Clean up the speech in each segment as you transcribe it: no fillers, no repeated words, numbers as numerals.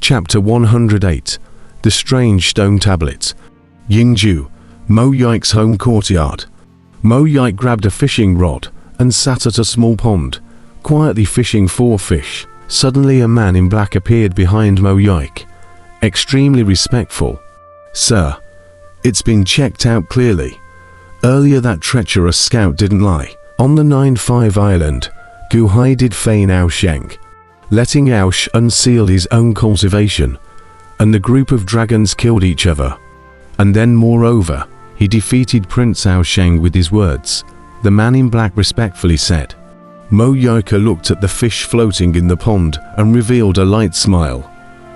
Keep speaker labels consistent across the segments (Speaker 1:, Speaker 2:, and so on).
Speaker 1: Chapter 108. The Strange Stone Tablet. Yingju, Mo Yike's home courtyard. Mo Yike grabbed a fishing rod and sat at a small pond, quietly fishing for fish. Suddenly a man in black appeared behind Mo Yike, extremely respectful. "Sir, it's been checked out clearly. Earlier that treacherous scout didn't lie. On the 9-5 island, Gu Hai did feign Ao Sheng, letting Ao Sh unseal his own cultivation, and the group of dragons killed each other. And then moreover, he defeated Prince Ao Sheng with his words," the man in black respectfully said. Mo Yike looked at the fish floating in the pond and revealed a light smile.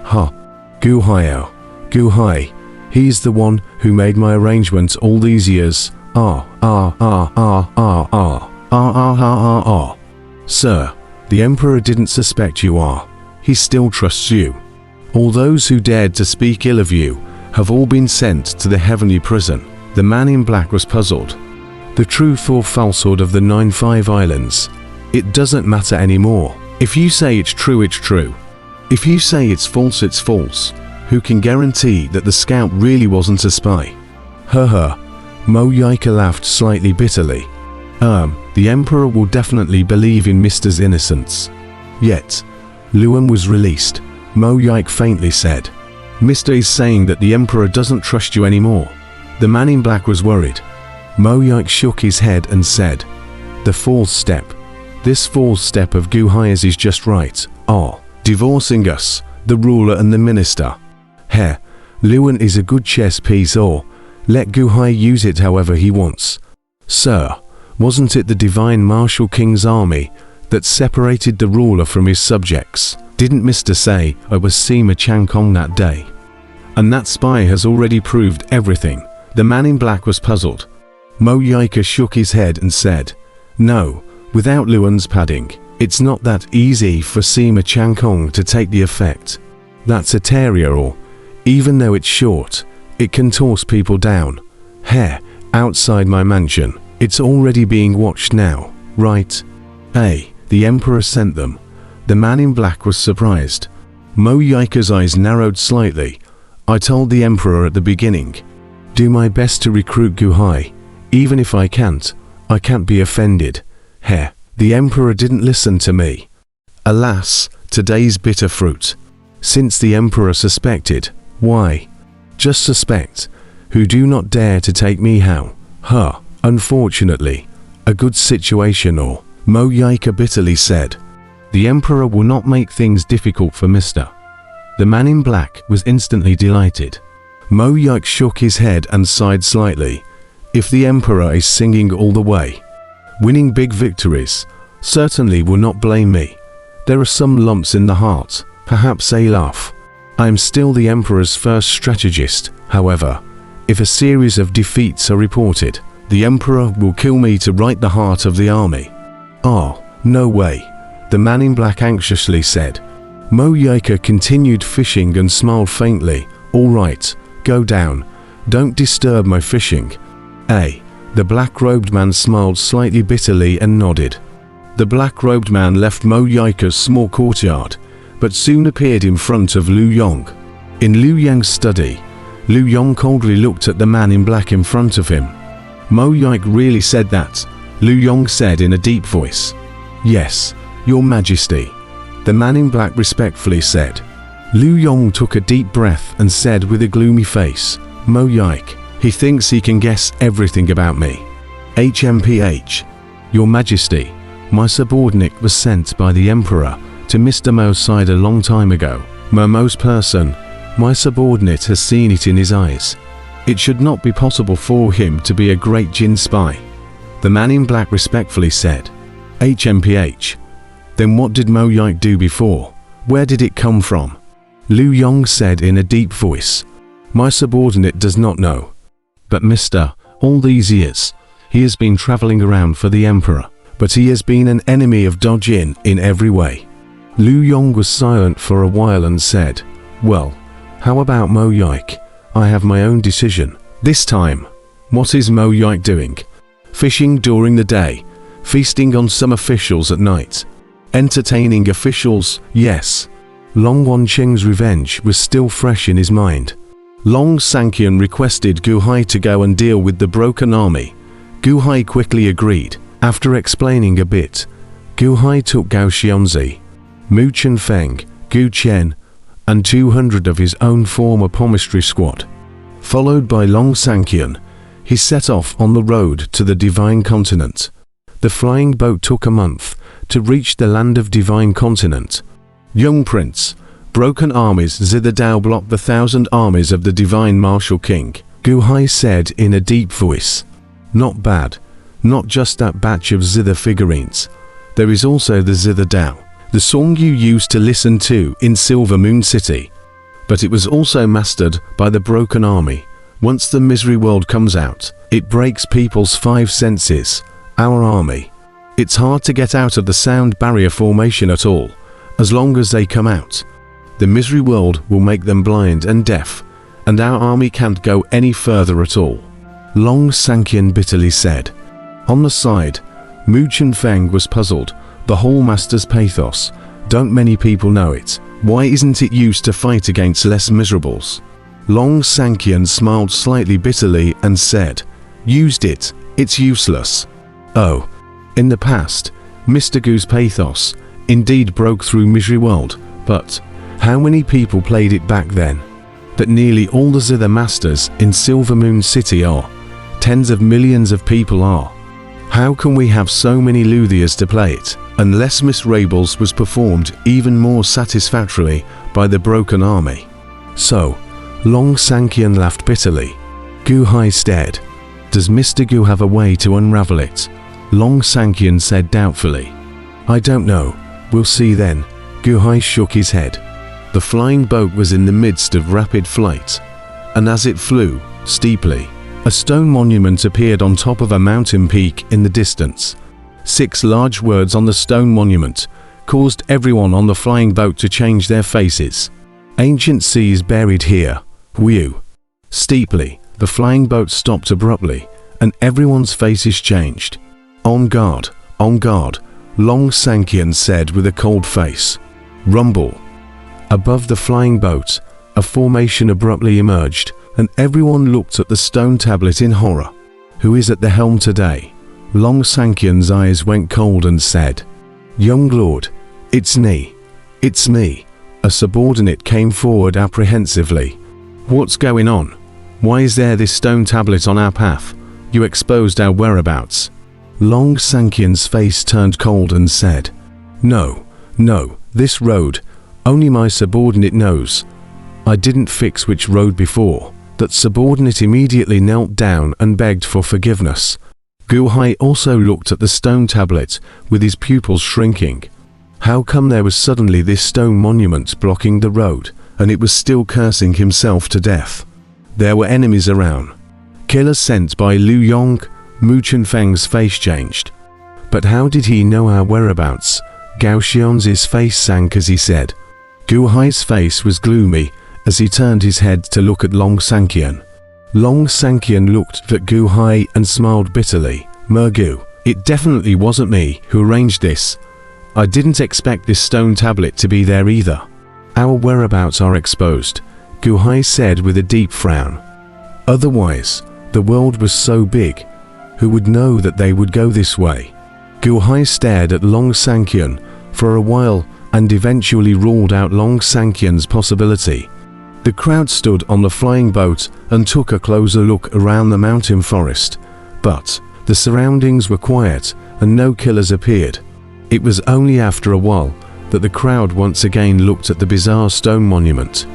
Speaker 1: "Ha, Gu Hai, he's the one who made my arrangements all these years. Sir, the Emperor didn't suspect you are. He still trusts you. All those who dared to speak ill of you have all been sent to the heavenly prison." The man in black was puzzled. The truth or falsehood of the 9-5 islands, it doesn't matter anymore. If you say it's true, it's true. If you say it's false, it's false. Who can guarantee that the scout really wasn't a spy? Mo Yike laughed slightly bitterly. The Emperor will definitely believe in Mister's innocence. Yet, Luan was released, Mo Yike faintly said. "Mister is saying that the Emperor doesn't trust you anymore." The man in black was worried. Mo Yike shook his head and said, "The fourth step. This fourth step of Gu Hai's is just right. Divorcing us, the ruler and the minister. Luan is a good chess piece, or let Gu Hai use it however he wants. Sir, wasn't it the divine martial king's army that separated the ruler from his subjects? Didn't Mister say I was Sima Changkong that day? And that spy has already proved everything." The man in black was puzzled. Mo Yike shook his head and said, "No, without Luan's padding, it's not that easy for Sima Changkong to take the effect. That's a terrier, or even though it's short, it can toss people down. Outside my mansion, it's already being watched now, right? The Emperor sent them." The man in black was surprised. Mo Yike's eyes narrowed slightly. "I told the Emperor at the beginning, do my best to recruit Gu Hai. Even if I can't be offended. The Emperor didn't listen to me. Alas, today's bitter fruit. Since the Emperor suspected, why? Just suspect, who do not dare to take me how. Unfortunately, a good situation, or," Mo Yike bitterly said. "The Emperor will not make things difficult for Mister." The man in black was instantly delighted. Mo Yike shook his head and sighed slightly. If the Emperor is singing all the way, winning big victories, certainly will not blame me. There are some lumps in the heart, perhaps a laugh. I am still the Emperor's first strategist, however. If a series of defeats are reported, the Emperor will kill me to right the heart of the army. No way, the man in black anxiously said. Mo Yike continued fishing and smiled faintly. "All right, go down. Don't disturb my fishing." The black-robed man smiled slightly bitterly and nodded. The black-robed man left Mo Yike's small courtyard, but soon appeared in front of Lu Yong. In Lu Yong's study, Lu Yong coldly looked at the man in black in front of him. "Mo Yike really said that?" Lu Yong said in a deep voice. "Yes, Your Majesty," the man in black respectfully said. Lu Yong took a deep breath and said with a gloomy face, "Mo Yike, he thinks he can guess everything about me." "HMPH, Your Majesty, my subordinate was sent by the Emperor to Mr. Mo's side a long time ago. Mo's person, my subordinate has seen it in his eyes. It should not be possible for him to be a great Jin spy," the man in black respectfully said. "HMPH, then what did Mo Yike do before? Where did it come from?" Lu Yong said in a deep voice. "My subordinate does not know. But Mister, all these years, he has been traveling around for the Emperor, but he has been an enemy of Dojin in every way." Lu Yong was silent for a while and said, "Well, how about Mo Yike? I have my own decision. This time, what is Mo Yike doing? Fishing during the day, feasting on some officials at night. Entertaining officials, yes. Long Wancheng's revenge was still fresh in his mind. Long Sanqian requested Gu Hai to go and deal with the broken army. Gu Hai quickly agreed. After explaining a bit, Gu Hai took Gao Xianzi, Mu Chenfeng, Gu Qian, and 200 of his own former palmistry squad. Followed by Long Sanqian, he set off on the road to the Divine Continent. The flying boat took a month to reach the land of Divine Continent. Young Prince, broken armies zither Dao block the 1,000 armies of the Divine Martial King, Gu Hai said in a deep voice. Not bad, not just that batch of zither figurines. There is also the zither Dao, the song you used to listen to in Silver Moon City. But it was also mastered by the broken army. Once the Misery World comes out, it breaks people's 5 senses. Our army. It's hard to get out of the sound barrier formation at all. As long as they come out, the Misery World will make them blind and deaf, and our army can't go any further at all. Long Sanqian bitterly said. On the side, Mu Chenfeng was puzzled. The whole master's pathos. Don't many people know it? Why isn't it used to fight against less miserables? Long Sanqian smiled slightly bitterly and said, Used it, it's useless. Oh, in the past, Mr. Gu's pathos indeed broke through Misery World, but how many people played it back then? That nearly all the zither masters in Silver Moon City are. Tens of millions of people are. How can we have so many Luthiers to play it, unless Miss Rabel's was performed even more satisfactorily by the broken army? So, Long Sanqian laughed bitterly. Gu Hai stared. Does Mr. Gu have a way to unravel it? Long Sanqian said doubtfully. I don't know. We'll see then. Gu Hai shook his head. The flying boat was in the midst of rapid flight, and as it flew, steeply, a stone monument appeared on top of a mountain peak in the distance. 6 large words on the stone monument caused everyone on the flying boat to change their faces. Ancient seas buried here. Wu. Steeply, the flying boat stopped abruptly, and everyone's faces changed. On guard, Long Sanqian said with a cold face. Rumble. Above the flying boat, a formation abruptly emerged, and everyone looked at the stone tablet in horror. Who is at the helm today? Long Sanqian's eyes went cold and said, Young Lord, it's me. It's me. A subordinate came forward apprehensively. What's going on? Why is there this stone tablet on our path? You exposed our whereabouts. Long Sanqian's face turned cold and said, No, this road, only my subordinate knows. I didn't fix which road before. That subordinate immediately knelt down and begged for forgiveness. Gu Hai also looked at the stone tablet, with his pupils shrinking. How come there was suddenly this stone monument blocking the road, and it was still cursing himself to death? There were enemies around. Killers sent by Liu Yong. Mu Chenfeng's face changed. But how did he know our whereabouts? Gao Xianzi's face sank as he said. Gu Hai's face was gloomy as he turned his head to look at Long Sanqian. Long Sanqian looked at Gu Hai and smiled bitterly. Mergu, it definitely wasn't me who arranged this. I didn't expect this stone tablet to be there either. Our whereabouts are exposed, Gu Hai said with a deep frown. Otherwise, the world was so big. Who would know that they would go this way? Gu Hai stared at Long Sanqian for a while and eventually ruled out Long Sanqian's possibility. The crowd stood on the flying boat and took a closer look around the mountain forest, but the surroundings were quiet and no killers appeared. It was only after a while that the crowd once again looked at the bizarre stone monument.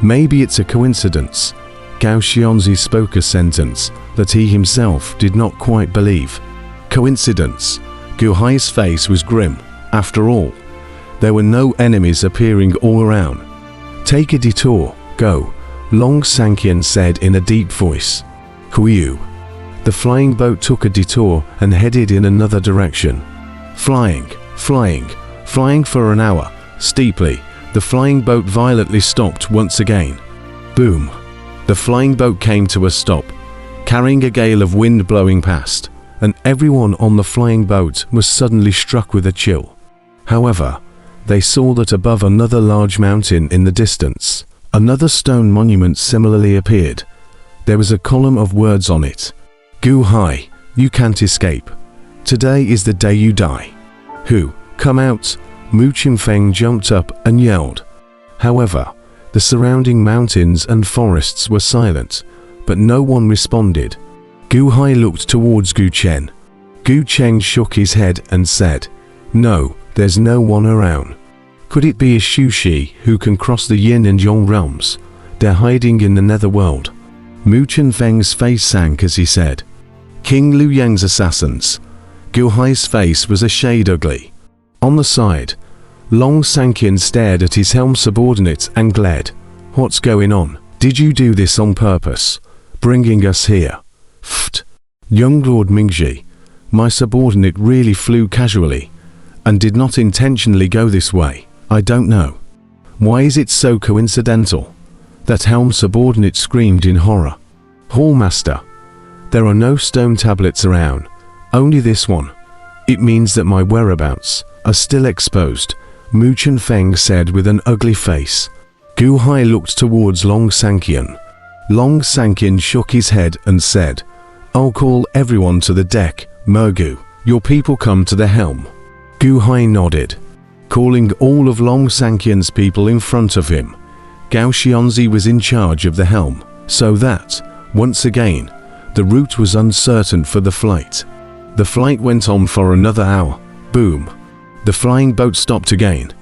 Speaker 1: Maybe it's a coincidence. Gao Xianzi spoke a sentence that he himself did not quite believe. Coincidence. Gu Hai's face was grim. After all, there were no enemies appearing all around. Take a detour, go, Long Sanqian said in a deep voice. Hu. The flying boat took a detour and headed in another direction. Flying for an hour. Steeply, the flying boat violently stopped once again. Boom. The flying boat came to a stop, carrying a gale of wind blowing past, and everyone on the flying boat was suddenly struck with a chill. However, they saw that above another large mountain in the distance, another stone monument similarly appeared. There was a column of words on it. Gu Hai, you can't escape. Today is the day you die. Who, come out? Mu Chimfeng jumped up and yelled. However, the surrounding mountains and forests were silent, but no one responded. Gu Hai looked towards Gu Chen. Gu Chen shook his head and said, no, there's no one around. Could it be a Shu Shi who can cross the yin and yang realms? They're hiding in the netherworld. Mu Chimfeng's face sank as he said, King Liu Yang's assassins. Gu Hai's face was a shade ugly. On the side, Long Sanqian stared at his helm subordinate and glared. What's going on? Did you do this on purpose? Bringing us here? Pfft. Young Lord Mingji, my subordinate really flew casually, and did not intentionally go this way. I don't know. Why is it so coincidental? That helm subordinate screamed in horror. Hallmaster, there are no stone tablets around, only this one. It means that my whereabouts are still exposed, Mu Chimfeng said with an ugly face. Gu Hai looked towards Long Sanqian. Long Sanqian shook his head and said, I'll call everyone to the deck. Mergu, your people come to the helm. Gu Hai nodded, calling all of Long Sanqian's people in front of him. Gao Xianzi was in charge of the helm, so that, once again, the route was uncertain for the flight. The flight went on for another hour. Boom. The flying boat stopped again.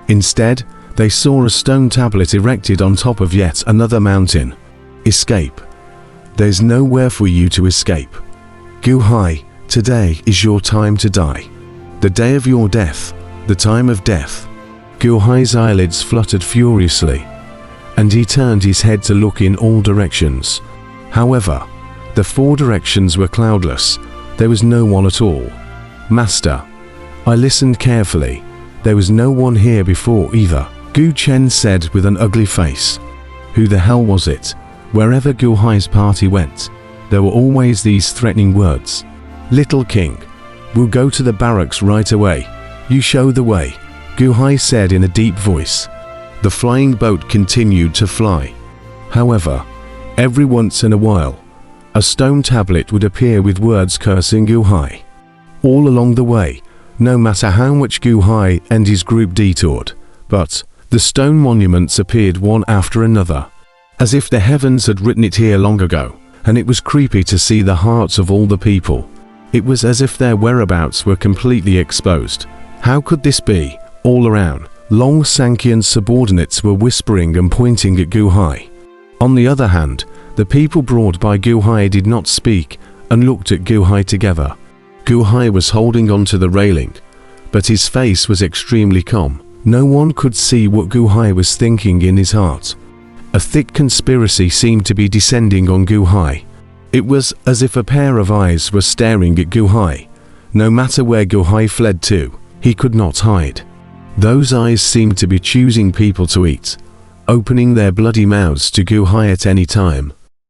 Speaker 1: Instead, they saw a stone tablet erected on top of yet another mountain. Escape. There's nowhere for you to escape. Gu Hai, today is your time to die. The day of your death, the time of death. Gu Hai's eyelids fluttered furiously, and he turned his head to look in all directions. However, the four directions were cloudless. There was no one at all. Master, I listened carefully. There was no one here before either, Gu Chen said with an ugly face. Who the hell was it? Wherever Gu Hai's party went, there were always these threatening words. Little King, we'll go to the barracks right away. You show the way, Gu Hai said in a deep voice. The flying boat continued to fly. However, every once in a while, a stone tablet would appear with words cursing Gu Hai. All along the way, no matter how much Gu Hai and his group detoured, but the stone monuments appeared one after another, as if the heavens had written it here long ago, and it was creepy to see the hearts of all the people. It was as if their whereabouts were completely exposed. How could this be? All around, Long Sanqian's subordinates were whispering and pointing at Gu Hai. On the other hand, the people brought by Gu Hai did not speak and looked at Gu Hai together. Gu Hai was holding onto the railing, but his face was extremely calm. No one could see what Gu Hai was thinking in his heart. A thick conspiracy seemed to be descending on Gu Hai. It was as if a pair of eyes were staring at Gu Hai. No matter where Gu Hai fled to, he could not hide. Those eyes seemed to be choosing people to eat, opening their bloody mouths to Gu Hai at any time.